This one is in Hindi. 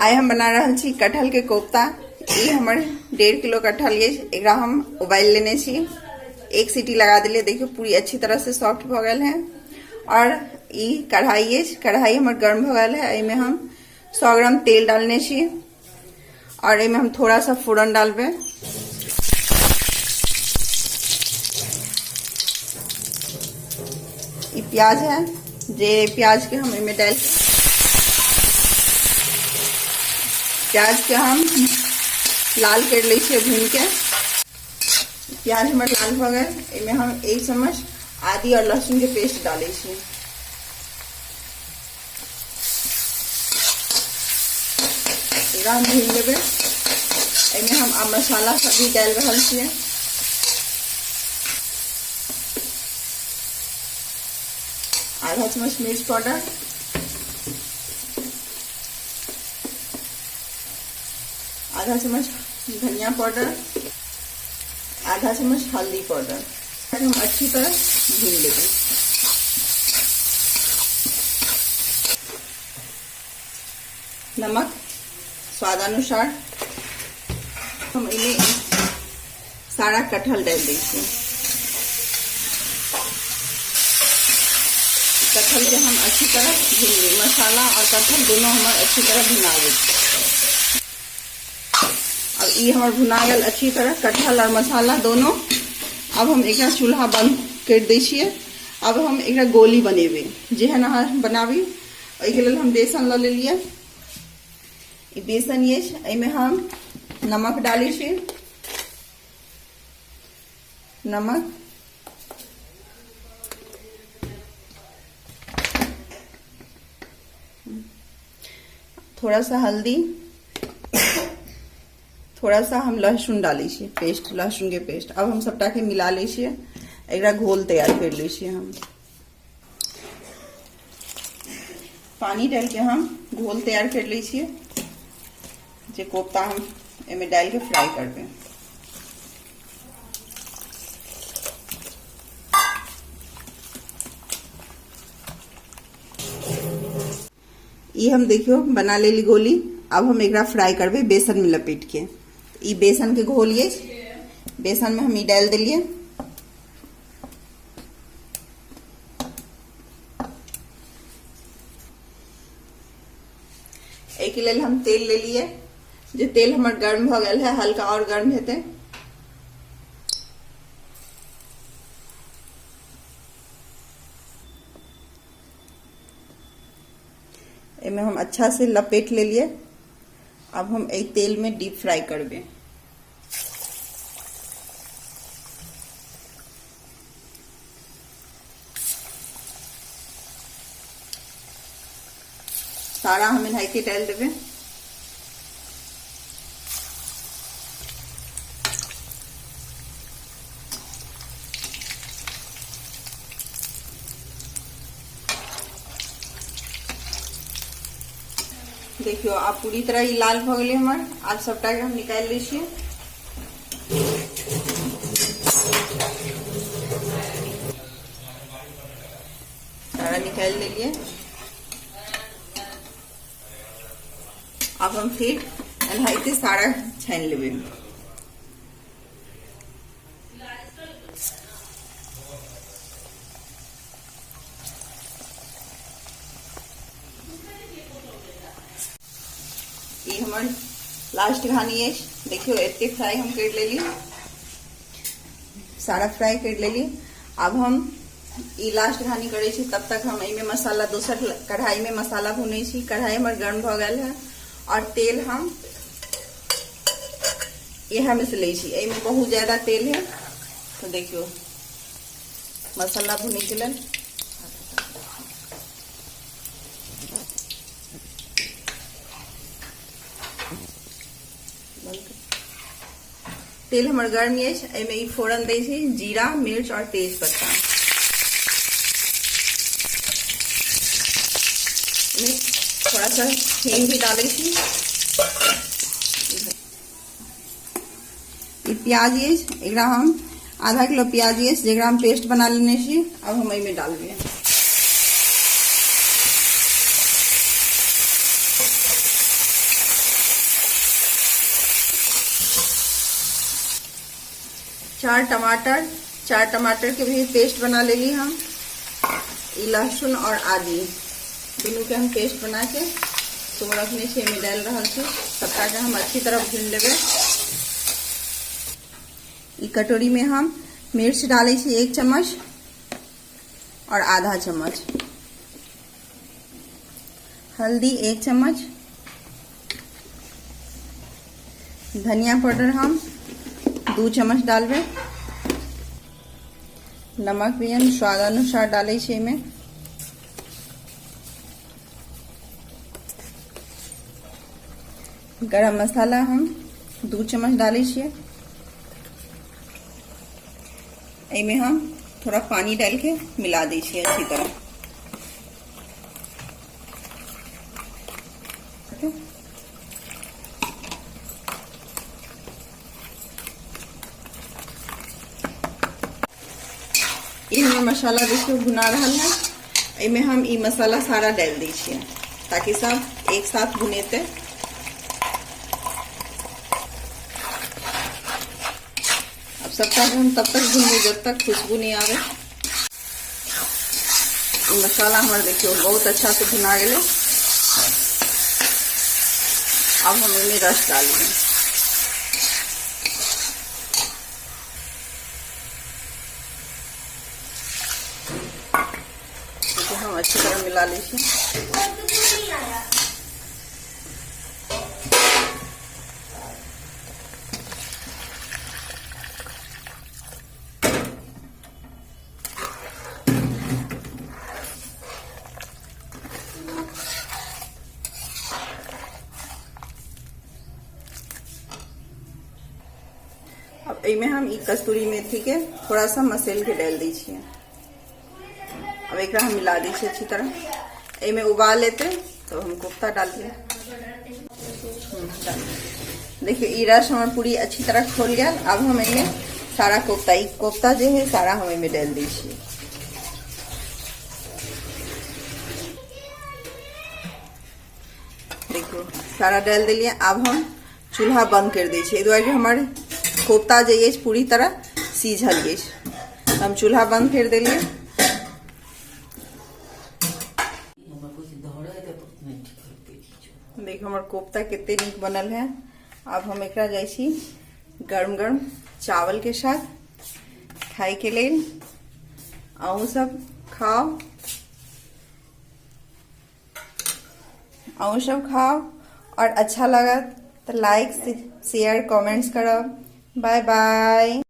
आइ हम बना रहल छी कटहल के कोफ्ता। ये हमर 1.5 किलो कटहल ये, एकरा हम उबाल लेने छी। एक सीटी लगा दिले, देखियो पूरी अच्छी तरह से सॉफ्ट भ गल है। और ये कढ़ाई ये, कढ़ाई हमर गर्म भ गल है। एमे हम 100 ग्राम तेल डालने छी और एमे हम थोड़ा सा फोरन डालबे। ये प्याज है, जे प्याज के हम एमे डाल प्याज के हम लाल कर ले भून के। प्याज हमारे लाल हो गए, इनमें हम 1 चम्मच आदि और लहसुन के पेस्ट डाले छी। हम भून लेबे। इनमें हम मसाला सब भी डाल रहा छे। आधा चम्मच मिर्च पाउडर, आधा चम्मच धनिया पाउडर, आधा चम्मच हल्दी पाउडर। हम अच्छी तरह भून लेंगे। नमक स्वादानुसार। हम इन्हें सारा कटहल डाल देंगे। कटहल के हम अच्छी तरह भून लेंगे। मसाला और कटहल दोनों हमारे अच्छी तरह भुना लेंगे। अब ये हमार भुना गल अच्छी तरह कटहल और मसाला दोनों। अब हम एक चूल्हा बंद कर दै छियै। अब हम एक गोली बनेबे, जेहन अहाँ बनाबी। ओहिके लेल हम बेसन ल लेलिए। ई बेसन ये, एमे हम नमक डाली छी। नमक, थोड़ा सा हल्दी, थोड़ा सा हम लहसुन डाली छी पेस्ट, लहसुन के पेस्ट। अब हम सबटा के मिला ले छिए। एकरा घोल तैयार कर ले छिए। हम पानी डाल के हम घोल तैयार कर ले छिए, जे कोफ्ता हम एमे डाल के फ्राई करबे। ये हम देखियो बना लेली गोली। अब हम एकरा फ्राई करबे बेसन में लपेट के। ई बेसन के घोल ये, बेसन में हम ई डाल दिलिए। एक लेल हम तेल ले लिए, जो तेल हमार गर्म हो गया है, हल्का और गर्म हेते। इनमें हम अच्छा से लपेट ले लिए। अब हम एक तेल में डीप फ्राई करबे। सारा हम इन्हाई के डाल देवे। देखियो आप पूरी तरह ही लाल भ गए हमार। आज सबटा के हम निकाल ले छिए। सारा निकाल ले लिए। अब हम फिर एनाही से सारा छान लेबे। ये हमार लास्ट घानी है। देखियो एते फ्राई हम कर लेली, सारा फ्राई कर लेली। अब हम ये लास्ट घानी करे छी। तब तक हम इमे मसाला दूसर कढ़ाई में मसाला भुने छी। कढ़ाई हमार गर्म भ गल है और तेल हम यह में से ले छी। इमे बहुत ज्यादा तेल है, तो देखियो मसाला भुने के लिए तेल हमार गर्म है। इमे ई फोरन दे छी, जीरा, मिर्च और तेज पत्ता। थोड़ा सा हींग भी डाले छी। प्याज ये, एकरा हम आधा किलो प्याज ये, जेकरा हम पेस्ट बना लेने छी। अब हम इमे डालबे। चार टमाटर के भी पेस्ट बना लेली हम। ई लहसुन और आदि दोनों के हम पेस्ट बना के तो रखने से में डाल रहा छे। सबटा के हम अच्छी तरह भून लेबे। ई कटोरी में हम मिर्च डाले छी 1 चम्मच और आधा चम्मच, हल्दी 1 चम्मच, धनिया पाउडर हम 2 चम्मच डालबे, नमक भी हम स्वाद अनुसार डाले छी में, गरम मसाला हम 2 चम्मच डाले छिए। एमे हम थोड़ा पानी डाल के मिला दी छिए अच्छी तरह। इनमें मसाला देखिए भुना रहा है। इनमें हम ई मसाला सारा डाल दी छिए ताकि सब एक साथ भुनेते। अब सबका हम तब तक भूनेंगे जब तक खुशबू नहीं आवे। मसाला हमारे देखियो बहुत अच्छा से भुना गए। अब हम इनमें रस डालेंगे। तो हम अच्छी तरह मिला लीजिए। अब इनमें हम ई कस्तूरी मेथी के थोड़ा सा मसेल के डाल दी छिए। अब एक हम मिला दी छिए अच्छी तरह। इनमें उबाल लेते तो हम कोफ्ता डाल दिए। देखिए ई रस हमारे पूरी अच्छी तरह खोल गया। अब हम इनमें सारा कोफ्ता जो है सारा हम इनमें डाल दी छिए। देखो सारा डाल दिलिए। अब हम चूल्हा बंद कर दी छिए। द्वारा हमारे कोफ्ता जो है पूरी तरह सीझल गई। हम चूल्हा बंद कर दिलिए। देखो हमारे कोफ्ता कितने नीक बनल है। अब हम एक जाई छी गरम गरम चावल के साथ खाए के लिए। अहूँ सब खाओ, अहूँ सब खाओ और अच्छा लगा तो लाइक शेयर कमेंट्स करो। Bye bye.